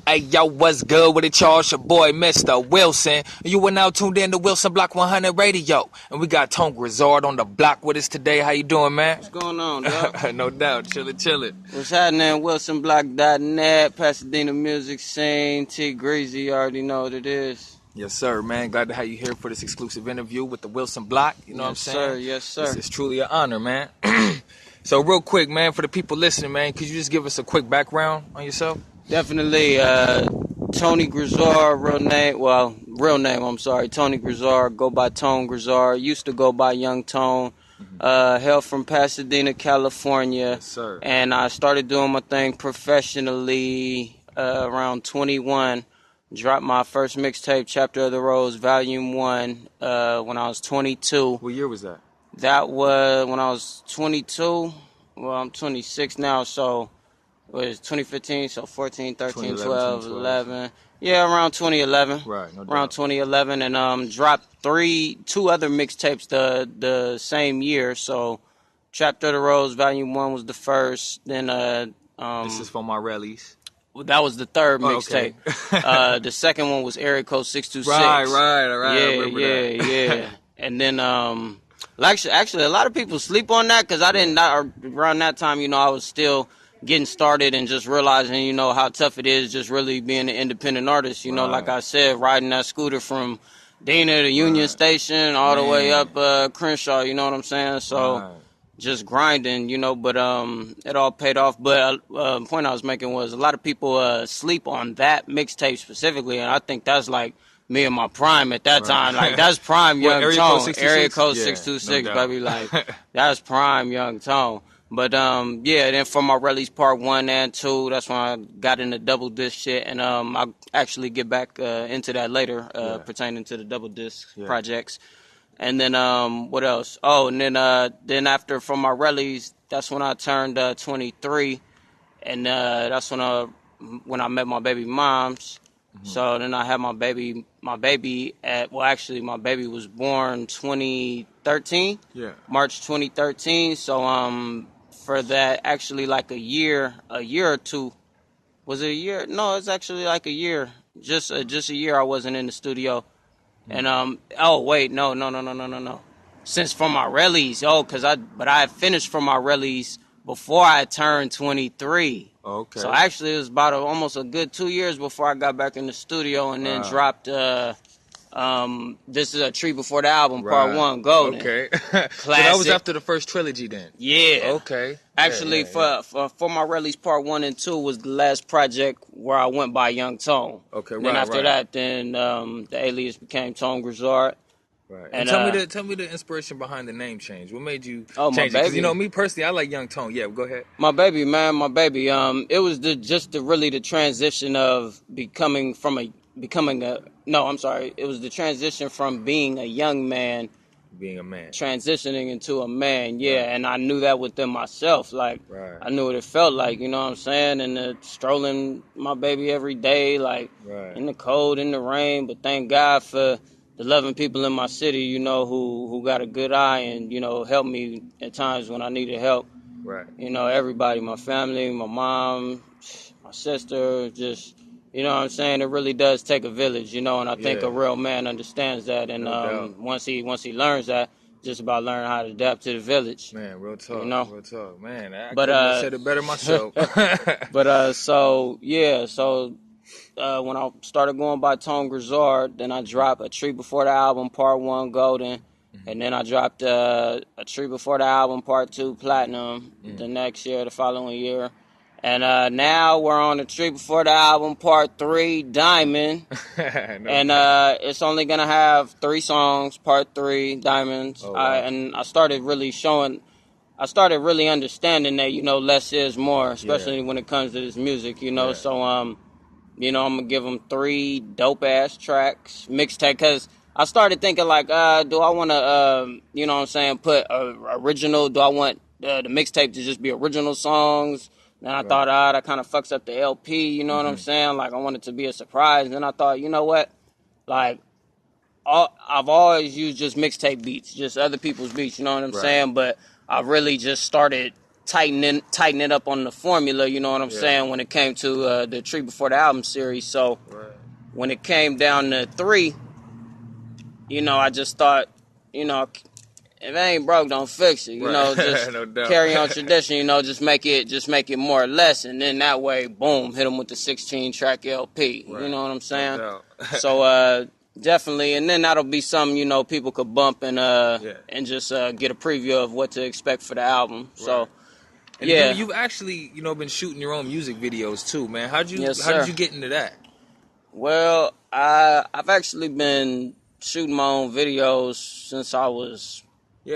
Hey, yo, what's good with it, Charles? Your boy, Mr. Wilson. You are now tuned in to Wilson Block 100 Radio. And we got Tone Grizzard on the block with us today. How you doing, man? What's going on, dog? No doubt. Chillin'. What's happening? WilsonBlock.net, Pasadena music scene, T Greasy, you already know what it is. Yes, sir, man. Glad to have you here for this exclusive interview with the Wilson Block. You know what I'm saying? Yes, sir. It's truly an honor, man. So real quick, man, for the people listening, man, could you just give us a quick background on yourself? Definitely, Tony Grizzard, real name, Tony Grizzard, go by Tone Grizzard, used to go by Young Tone, hail from Pasadena, California, Yes, sir. And I started doing my thing professionally around 21, dropped my first mixtape, Chapter of the Rose, Volume 1, when I was 22. What year was that? That was when I was 22, well, I'm 26 now, so it was 2015, so 14, 13, 12, 11. Yeah, around 2011. Right, no doubt. Around 2011, and dropped two other mixtapes the same year. So, Chapter of the Rose, Volume 1 was the first. Then, This is for my rallies. that was the third Oh, mixtape. okay. The second one was Area Code 626. Right. Yeah. And then, actually, a lot of people sleep on that because around that time, I was still getting started and just realizing, how tough it is just really being an independent artist. Right. Like I said, riding that scooter from Dana to Union Station all the way up Crenshaw, you know what I'm saying? So just grinding, but it all paid off. But the point I was making was a lot of people sleep on that mixtape specifically, and I think that's like me in my prime at that time. Like, that's prime Young Tone. Area Code 626, no baby. Like, that's prime Young Tone. But, then for my release part 1 and 2, that's when I got into double disc shit. And I'll actually get back into that later, pertaining to the double disc projects. And then, what else? Oh, and then after from my release, that's when I turned 23. And that's when I met my baby moms. Mm-hmm. So then I had my baby my baby was born 2013. Yeah. March 2013. So, for that, actually like a year or two. Was it a year? No, it's actually like a year. Just a year I wasn't in the studio. And no. Since from my release, but I had finished from my release before I turned 23. Okay. So actually it was about almost a good 2 years before I got back in the studio and then dropped This Is a Tree Before the Album, Part 1, Golden. Okay. Classic. So that was after the first trilogy then? Yeah. Okay. Actually, for my release, Part 1 and 2 was the last project where I went by Young Tone. Okay, Then after that, the alias became Tone Grizzard. Right. And tell me the inspiration behind the name change. What made you change my it? baby. Because me personally, I like Young Tone. Yeah, go ahead. My baby. It was the transition of it was the transition from being a young man, being a man, transitioning into a man. Yeah, right. And I knew that within myself. Like, I knew what it felt like. You know what I'm saying? And strolling my baby every day, like in the cold, in the rain. But thank God for the loving people in my city, who got a good eye and, helped me at times when I needed help. Right. Everybody, my family, my mom, my sister, just, you know what I'm saying? It really does take a village, and I think a real man understands that. And once he learns that, just about learning how to adapt to the village. Man, real talk. Real talk. Man, I couldn't have said it better myself. When I started going by Tone Grizzard, then I dropped A Tree Before the Album, Part 1, Golden. Mm-hmm. And then I dropped A Tree Before the Album, Part 2, Platinum, the next year, the following year. And now we're on A Tree Before the Album, Part 3, Diamond. And it's only going to have 3 songs, Part 3, Diamonds. Oh, wow. And I started really understanding that, less is more, especially when it comes to this music, So, I'm going to give them 3 dope-ass tracks, mixtape, because I started thinking, like, do I want to, put original, do I want the mixtape to just be original songs? Then I thought, that kind of fucks up the LP, you know what I'm saying? Like, I want it to be a surprise. Then I thought, you know what? Like, I've always used just mixtape beats, just other people's beats, you know what I'm saying? But I really just started tighten it up on the formula, you know what I'm saying, when it came to the Tree Before the Album series. So when it came down to 3, you know, I just thought, you know, if it ain't broke, don't fix it. You know, just no doubt. Carry on tradition. You know, just make it more or less, and then that way, boom, hit them with the 16-track LP. You know what I'm saying? No So definitely, and then that'll be something, you know, people could bump and just get a preview of what to expect for the album. So. And you've actually, you know, been shooting your own music videos too, man. How did you get into that? Well, I've actually been shooting my own videos since I was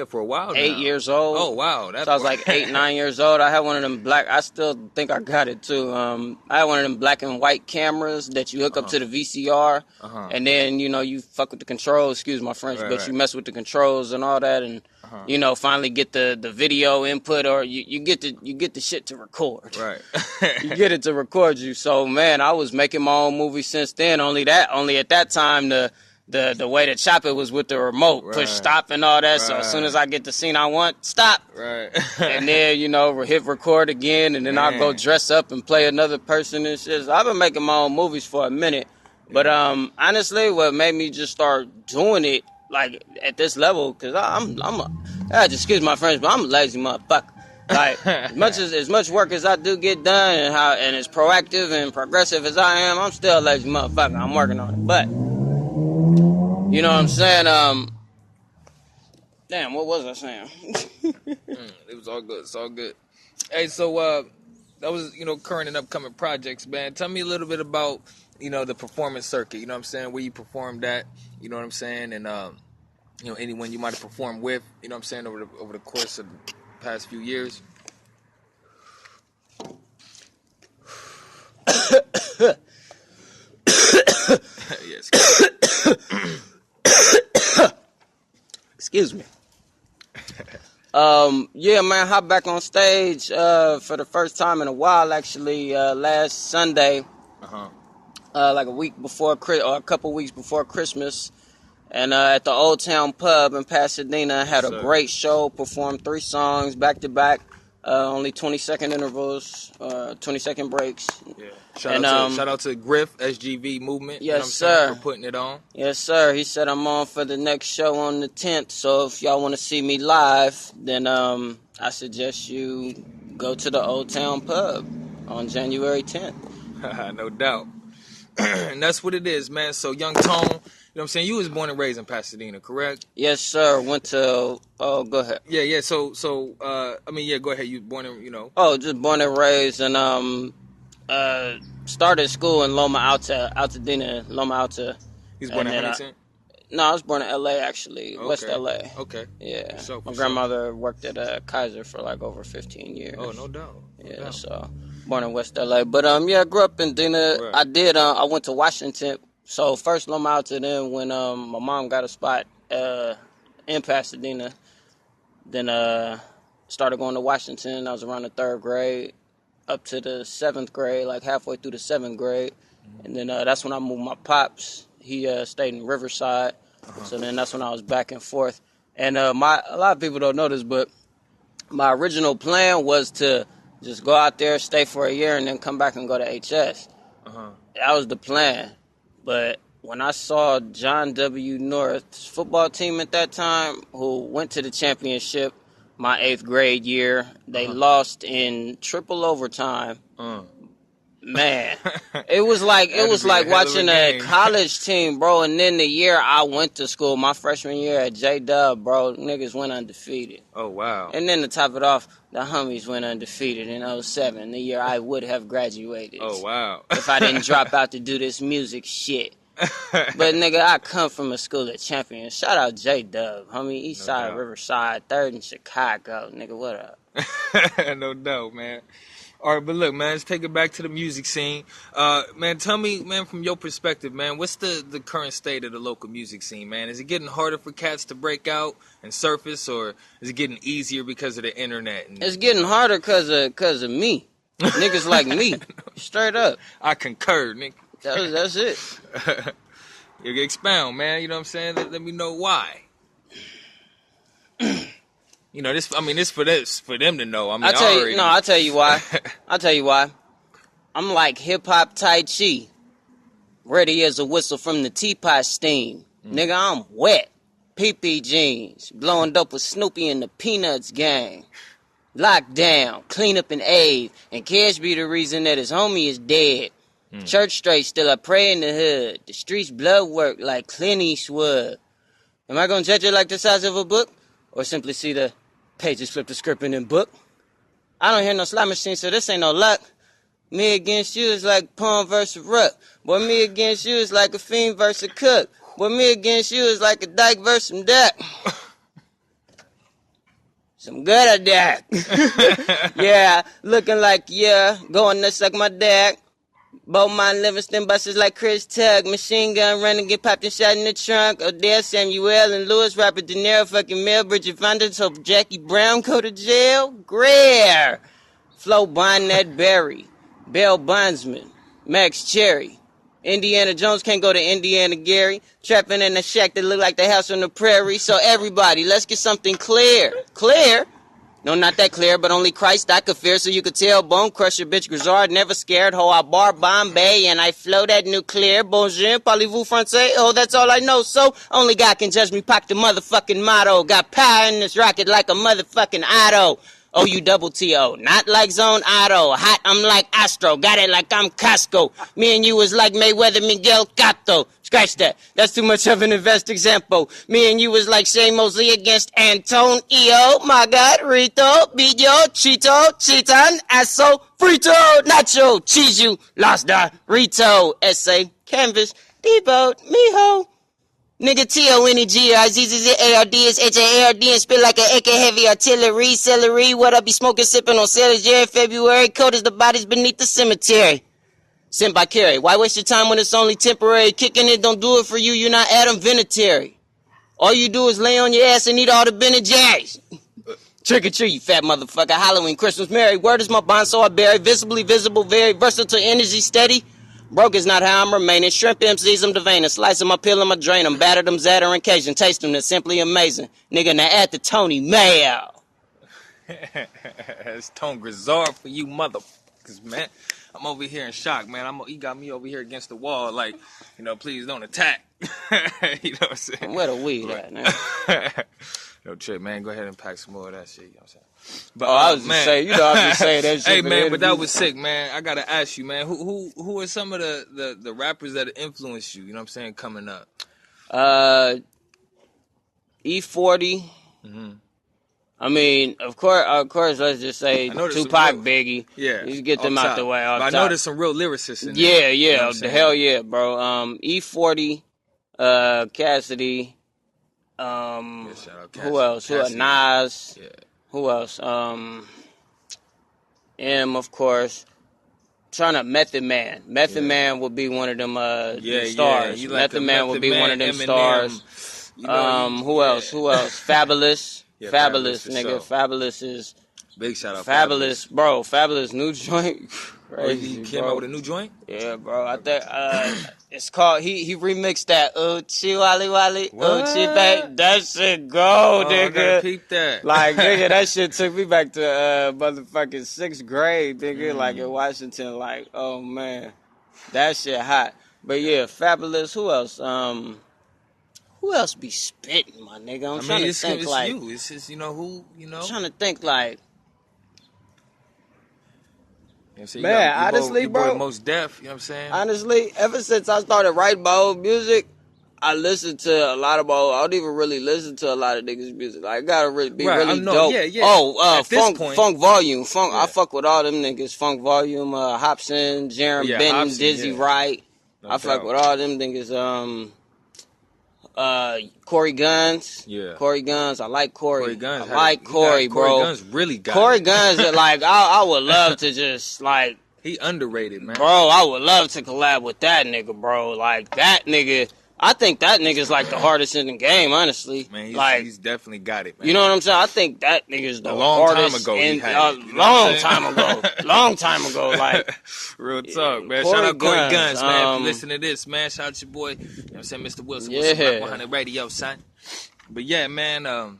for a while 8 years old. Oh wow, so I was like 8, 9 years old. I had one of them black. I still think I got it too. I had one of them black and white cameras that you hook up to the VCR, and then you know you fuck with the controls. Excuse my French, but you mess with the controls and all that, and you know finally get the video input, or you get the shit to record. Right. You get it to record you. So man, I was making my own movies since then. Only at that time the way to chop it was with the remote, push stop and all that. So as soon as I get the scene I want, stop. Right. And then, you know, hit record again, and then I'll go dress up and play another person and shit. So I've been making my own movies for a minute. But honestly, what made me just start doing it, like, at this level, because excuse my French, but I'm a lazy motherfucker. Like, as much work as I do get done and as proactive and progressive as I am, I'm still a lazy motherfucker. I'm working on it. But you know what I'm saying? Damn, what was I saying? It was all good. It's all good. Hey, so that was, you know, current and upcoming projects, man. Tell me a little bit about, you know, the performance circuit. You know what I'm saying? Where you performed at. You know what I'm saying? And you know, anyone you might have performed with. You know what I'm saying? Over the course of the past few years. Yes. Excuse me. Yeah, man, hop back on stage for the first time in a while, actually, last Sunday, like a couple weeks before Christmas, and at the Old Town Pub in Pasadena. Had a great show, performed 3 songs back to back, only 20-second intervals, 20-second breaks. Yeah. Shout out to Griff, SGV Movement. Yes, you know what I'm sir. saying, for putting it on. Yes, sir. He said I'm on for the next show on the 10th. So if y'all want to see me live, then I suggest you go to the Old Town Pub on January 10th. No doubt. And that's what it is, man. So Young Tone, you know what I'm saying? You was born and raised in Pasadena, correct? Yes, sir. Went to go ahead. Yeah. So I mean, yeah, go ahead. You born in, you know. Oh, just born and raised, and started school in Loma Alta, Loma Alta. He was born in Huntington? No, I was born in L.A. actually, Okay. West L.A. Okay. Yeah. For My grandmother worked at Kaiser for like over 15 years. Oh, no doubt. No doubt. So born in West L.A. But yeah, I grew up in Dena. Right. I went to Washington. So first Loma Alta, then when my mom got a spot in Pasadena, then started going to Washington. I was around the 3rd grade up to the 7th grade, like halfway through the 7th grade. And then that's when I moved my pops. He stayed in Riverside. So then that's when I was back and forth. And a lot of people don't know this, but my original plan was to just go out there, stay for a year, and then come back and go to HS. That was the plan. But when I saw John W. North's football team at that time, who went to the championship my 8th grade year, they lost in triple overtime. Man, it was like watching a college team, bro. And then the year I went to school, my freshman year at J-Dub, bro, niggas went undefeated. Oh, wow. And then to top it off, the homies went undefeated in 2007, the year I would have graduated. Oh, wow. If I didn't drop out to do this music shit. But, nigga, I come from a school of champions. Shout out J-Dub, homie, Eastside, Riverside, 3rd in Chicago. Nigga, what up? No doubt, man. All right, but look, man, let's take it back to the music scene. Man, tell me, man, from your perspective, man, what's the current state of the local music scene, man? Is it getting harder for cats to break out and surface, or is it getting easier because of the internet? It's getting harder because of me. Niggas like me. Straight up. I concur, nigga. That's it. You can expound, man. You know what I'm saying? Let me know why. You You know, this. I mean, this for them to know. I mean, I'll tell you why. I'll tell you why. I'm like hip hop Tai Chi, ready as a whistle from the teapot steam. Nigga, I'm wet. PP jeans, blowing dope with Snoopy and the Peanuts gang. Lockdown, clean up and aid, and Cash be the reason that his homie is dead. Church straight, still I pray in the hood. The streets blood work like Clint Eastwood. Am I gonna judge it like the size of a book, or simply see the pages flip the script in the book? I don't hear no slot machine, so this ain't no luck. Me against you is like Pawn versus Rook. Boy, me against you is like a Fiend versus Cook. Boy, me against you is like a Dyke versus some Duck. Some good at that. Yeah, looking like, going nuts like my dad. Both my Livingston buses like Chris Tugg. Machine gun running, get popped and shot in the trunk. Odell, Samuel, and Lewis, Robert De Niro, fucking Mel, Bridget Fonda, so Jackie Brown go to jail. Greer. Flo Bonnet Berry. Bell Bondsman. Max Cherry. Indiana Jones can't go to Indiana Gary. Trapping in a shack that look like the house on the prairie. So everybody, let's get something clear. Clear? No, not that clear, but only Christ I could fear, so you could tell. Bone crusher, bitch, Grizzard, never scared. Ho, I bar Bombay, and I flow that nuclear. Bonjour, parlez-vous français? Oh, that's all I know, so only God can judge me. Pack the motherfucking motto. Got power in this rocket like a motherfucking auto. O-U-double-T-O. Not like Zone Auto. Hot, I'm like Astro. Got it like I'm Costco. Me and you was like Mayweather, Miguel Cotto. Scratch that. That's too much of an invest example. Me and you was like Shea Mosley against Antonio. My God, Rito, Billo, Cheeto, Cheetan, Asso, Frito, Nacho, Cheeju, Lost Dar, Rito, Essay, Canvas, Debo, Mijo. Nigga T-O-N-E-G-R-Z-Z-A-R-D is H-A-R-D and spit like an AK heavy artillery, celery. What I be smoking, sipping on Sailor's Jerry, February. Cold as the bodies beneath the cemetery. Sent by Carrie. Why waste your time when it's only temporary? Kicking it don't do it for you, you're not Adam Vinatieri. All you do is lay on your ass and eat all the Ben & Jerry's. Trick or treat, you fat motherfucker. Halloween, Christmas, Merry. Word is my bond, so I bury. Visibly visible, very versatile, energy steady. Broke is not how I'm remaining. Shrimp MCs, I'm devaining. Slice them, I peel them, I drain them. Batter them, zatter, and Cajun. Taste them, they're simply amazing. Nigga, now add the Tony Mayo. It's Tone Grizzard for you motherfuckers, man. I'm over here in shock, man. He got me over here against the wall, like, please don't attack. You know what I'm saying? Where the weed at, man? No trip, man. Go ahead and pack some more of that shit. You know what I'm saying? But I was just saying, I was just saying that shit. Hey, man, but that was sick, man. I gotta ask you, man. Who are some of the rappers that influenced you? You know what I'm saying? Coming up. E40. Mm-hmm. I mean, of course. Let's just say Tupac, Biggie. Yeah, you get them out the way. But I know there's some real lyricists in there. Yeah. The hell yeah, bro. E40, Cassidy. Who else? Cassidy. Nas. Yeah. Who else? M, of course. Trying to Method Man. Method Man would be one of them stars. Like Method Man would be one of them stars. Who else? Fabulous. Yeah, Fabulous, nigga. Sure. Fabulous is big shout out. Fabulous, bro. Fabulous new joint. Crazy, he came out with a new joint? Yeah, bro. I think it's called. He remixed that Uchi Wally Wally Uchi Back. That shit go, nigga. I gotta peep that. Like, nigga, that shit took me back to motherfucking 6th grade, nigga. Like in Washington. Like, oh man, that shit hot. But yeah, Fabulous. Who else? Who else be spitting, my nigga? I'm trying to think like you. It's just who. I'm trying to think like. Man, honestly, bro. Most Def, you know what I'm saying? Honestly, ever since I started writing my own music, I listen to a lot of my own. I don't even really listen to a lot of niggas' music. Like, I gotta really be really dope. Yeah. Oh, Funk Volume. Funk. Yeah. I fuck with all them niggas. Funk Volume, Hobson, Jerem Benton, Dizzy Wright. I fuck with all them niggas. Corey Guns. Yeah. Corey Guns. I like Corey. Corey Guns. I like Corey, bro. Corey Guns really got Corey it. Guns, like, I would love to just, like... He underrated, man. Bro, I would love to collab with that nigga, bro. Like, that nigga... I think that nigga's, like, the hardest in the game, honestly. Man, he's definitely got it, man. You know what I'm saying? I think that nigga's the hardest. Long time ago, like... Real talk, man. Shout out Corey Guns, man. If you listen to this, man, shout out your boy, you know what I'm saying, Mr. Wilson. What's up, 100 Radio, son. But yeah, man,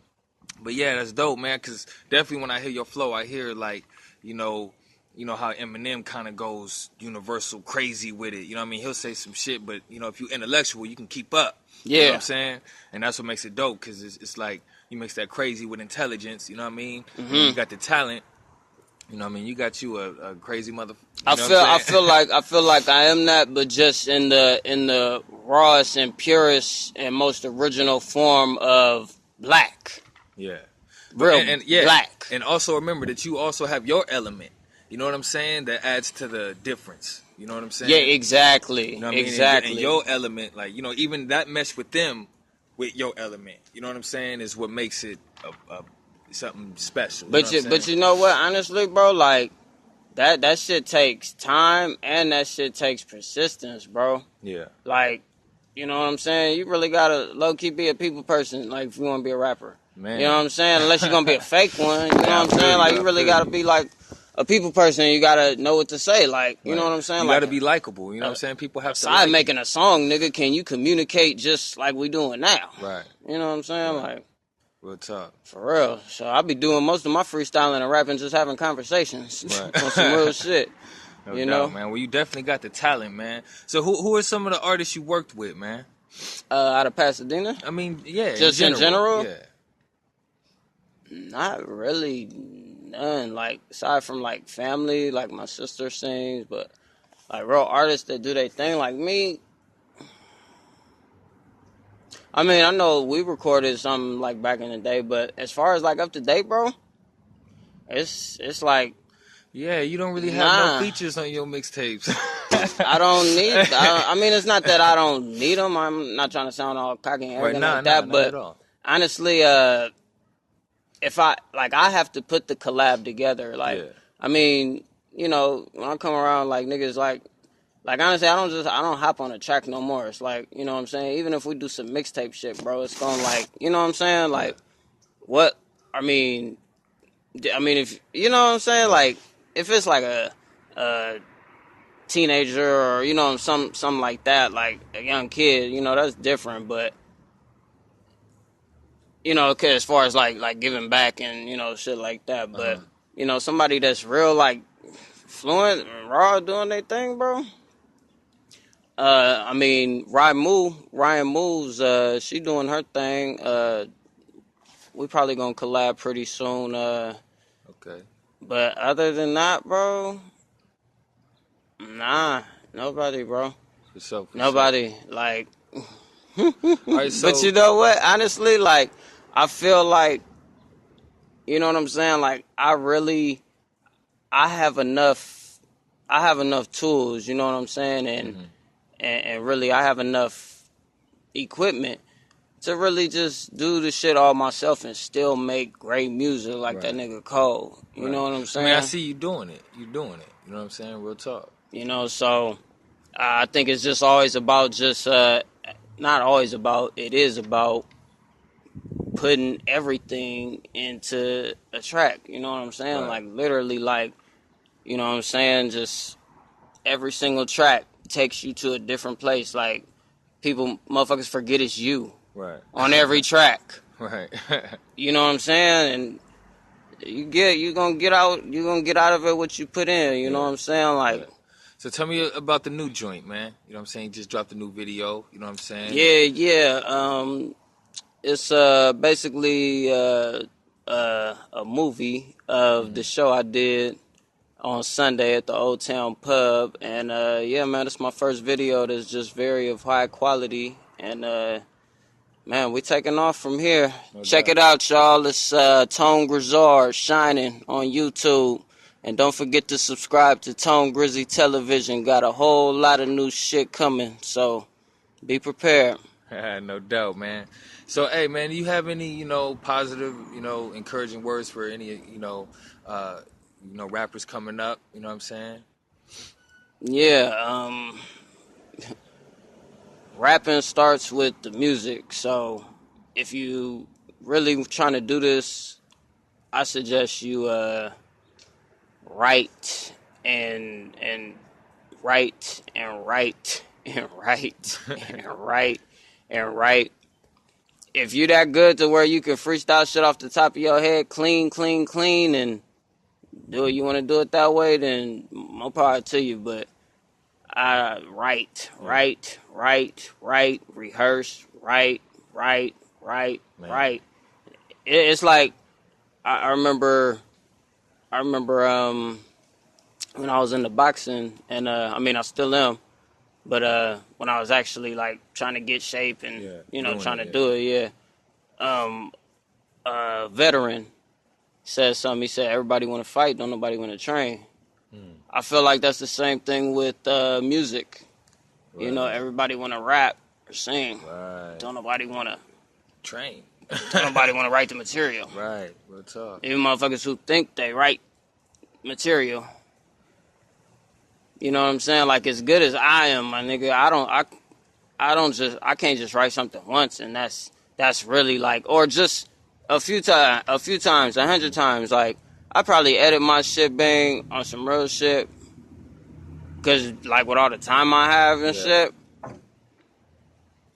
But yeah, that's dope, man. Cause definitely when I hear your flow, I hear like, you know, how Eminem kind of goes universal crazy with it. You know what I mean? He'll say some shit, but if you're intellectual, you can keep up. You know what Yeah. I'm saying? And that's what makes it dope, cause it's like you mix that crazy with intelligence. You know what I mean? And then you got the talent. You know what I mean? You got you a crazy mother. You know what I'm saying? I feel like I am that, but just in the rawest and purest and most original form of black. Yeah. But Real and yeah, black. and also remember that you also have your element. You know what I'm saying? That adds to the difference. You know what I'm saying? Yeah, exactly. You know what I mean? Exactly. And your element, like even that mesh with them, with your element. You know what I'm saying? Is what makes it something special. But you know what? Honestly, bro, like that shit takes time and that shit takes persistence, bro. Yeah. Like, you know what I'm saying? You really gotta low key be a people person, like if you wanna be a rapper. Man. You know what I'm saying? Unless you're gonna be a fake one. You know what I'm saying? Like you really gotta be like a people person. You gotta know what to say. Like, you know what I'm saying? You like, gotta be likable. You know what I'm saying? People have to. Aside making a song, nigga, can you communicate just like we doing now? Right. You know what I'm saying? Right. Like, real talk. For real. So I be doing most of my freestyling and rapping, just having conversations on some real shit. No you doubt, know, man. Well, you definitely got the talent, man. So who are some of the artists you worked with, man? Out of Pasadena? I mean, yeah. Just in general? Yeah. Not really none. Like, aside from, like, family, like my sister sings, but, like, real artists that do their thing, like me. I mean, I know we recorded something, like, back in the day, but as far as, like, up to date, bro, it's like. Yeah, you don't really have no features on your mixtapes. I don't need. I mean, it's not that I don't need them. I'm not trying to sound all cocky and arrogant like that. But honestly, if I have to put the collab together. Like, yeah. I mean, when I come around, like niggas, like honestly, I don't hop on a track no more. It's like, you know what I'm saying. Even if we do some mixtape shit, bro, it's going like, you know what I'm saying. Like, what? I mean, if you know what I'm saying, like. If it's like a teenager or something like that, like a young kid, that's different. But cause as far as like giving back and shit like that. But somebody that's real like fluent and raw doing their thing, bro. I mean Ryan Moo's she doing her thing. We probably gonna collab pretty soon. Okay. But other than that, bro, nah, nobody, bro. Nobody, like. Right, so, but you know what? Honestly, like, I feel like, you know what I'm saying? Like, I have enough tools, you know what I'm saying? And really, I have enough equipment to really just do the shit all myself and still make great music like that nigga Cole. You know what I'm saying? I mean, I see you doing it. You doing it. You know what I'm saying? Real talk. So I think it's just always about not always about, it is about putting everything into a track. You know what I'm saying? Like, literally, like, you know what I'm saying? Just every single track takes you to a different place. Like, motherfuckers forget it's you. Right. On every track. Right. You know what I'm saying? And you're gonna get out of it what you put in, you know what I'm saying? Like, so tell me about the new joint, man. You know what I'm saying? Just dropped a new video, you know what I'm saying? Yeah. It's basically a movie of the show I did on Sunday at the Old Town Pub. And yeah, man, it's my first video that's just very of high quality. And man, we taking off from here. Check it out, y'all. It's Tone Grizzard Shining on YouTube. And don't forget to subscribe to Tone Grizzy Television. Got a whole lot of new shit coming. So be prepared. No doubt, man. So, hey, man, do you have any, positive, encouraging words for any, rappers coming up? You know what I'm saying? Yeah, rapping starts with the music. So if you really trying to do this, I suggest you write and write and write and write and write and write. if you that good to where you can freestyle shit off the top of your head, clean, and do it, you want to do it that way, then more power to you. But write, rehearse, write. It's like I remember when I was into boxing, and I still am, but when I was actually like trying to get shape and trying to do it, veteran said something. He said, "Everybody want to fight, don't nobody want to train." I feel like that's the same thing with music. Right. Everybody want to rap or sing. Right. Don't nobody want to train. Don't nobody want to write the material. Right. Real talk. Even motherfuckers who think they write material. You know what I'm saying? Like, as good as I am, my nigga, I can't just write something once and that's really like, or just a few times, 100 times. Like, I probably edit my shit bang on some real shit, cause like with all the time I have and shit,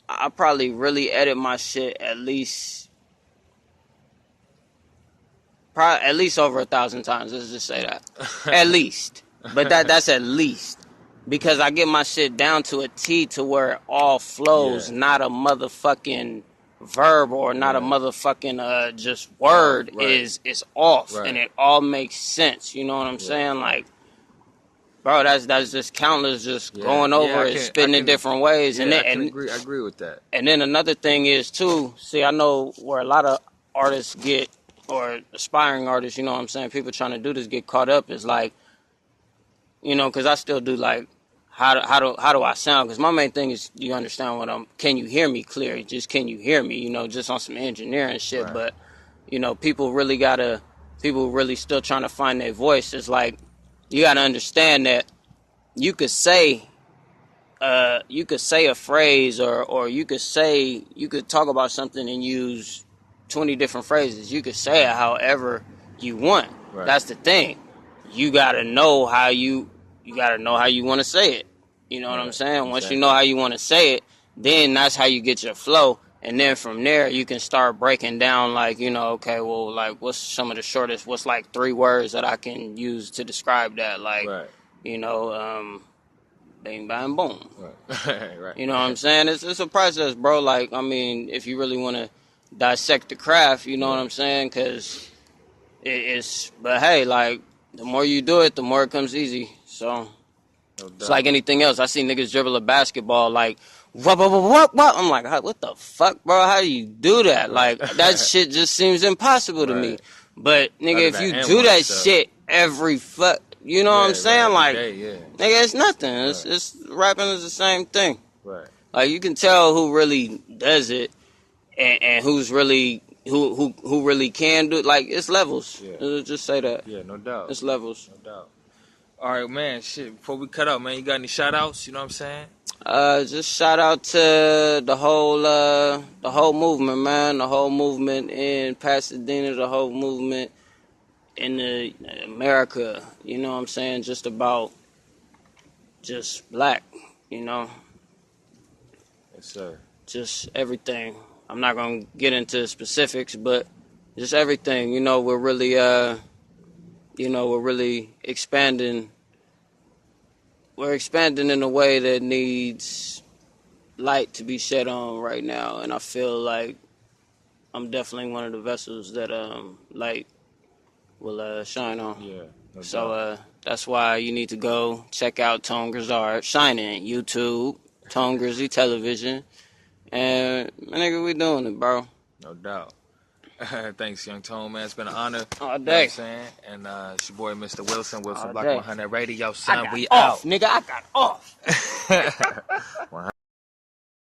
I probably really edit my shit at least over 1,000 times. Let's just say that, at least. But that's at least, because I get my shit down to a T to where it all flows, not a motherfucking verb or not a motherfucking just word is off, and it all makes sense. You know what I'm saying? Like, bro, that's just countless, just going over it, spitting in different ways. Yeah, I agree with that. And then another thing is too, see, I know where a lot of artists get, or aspiring artists, you know what I'm saying, people trying to do this get caught up, is like, because I still do like, how do I sound? Because my main thing is, you understand can you hear me clear? Just can you hear me? Just on some engineering shit. Right. But people really still trying to find their voice. It's like, you got to understand that you could say a phrase, or you could talk about something and use 20 different phrases. You could say it however you want. Right. That's the thing. You gotta know how you want to say it. You know what I'm saying? Once you know how you want to say it, then that's how you get your flow. And then from there, you can start breaking down, like, okay, well, like, what's some of the shortest, what's like 3 words that I can use to describe that? Like, bing, bang, boom. Right. Right. You know what I'm saying? It's a process, bro. Like, if you really want to dissect the craft, you know what I'm saying? Because but hey, like, the more you do it, the more it comes easy. So, it's like anything else. I see niggas dribble a basketball like, what? I'm like, what the fuck, bro? How do you do that? Like, that shit just seems impossible to me. But, nigga, if you do that shit every you know what I'm saying? Like, nigga, it's nothing. It's rapping is the same thing. Right. Like, you can tell who really does it and who's really... Who really can do it. Like, it's levels. Yeah. Just say that. Yeah, no doubt. It's levels. No doubt. All right, man. Shit, before we cut out, man, you got any shout-outs? You know what I'm saying? Just shout out to the whole movement, man. The whole movement in Pasadena. The whole movement in America. You know what I'm saying? Just black. Yes, sir. Just everything. I'm not gonna get into specifics, but just everything. We're really, we're really expanding. We're expanding in a way that needs light to be shed on right now, and I feel like I'm definitely one of the vessels that light will shine on. Yeah. No so that's why you need to go check out Tone Grizzard Shining, YouTube, Tone Grizzly Television. And, nigga, we doing it, bro. No doubt. Thanks, Young Tone, man. It's been an honor. All day. You know what I'm saying? And it's your boy, Mr. Wilson Black 100 Radio. Son, we off, out. Nigga, I got off.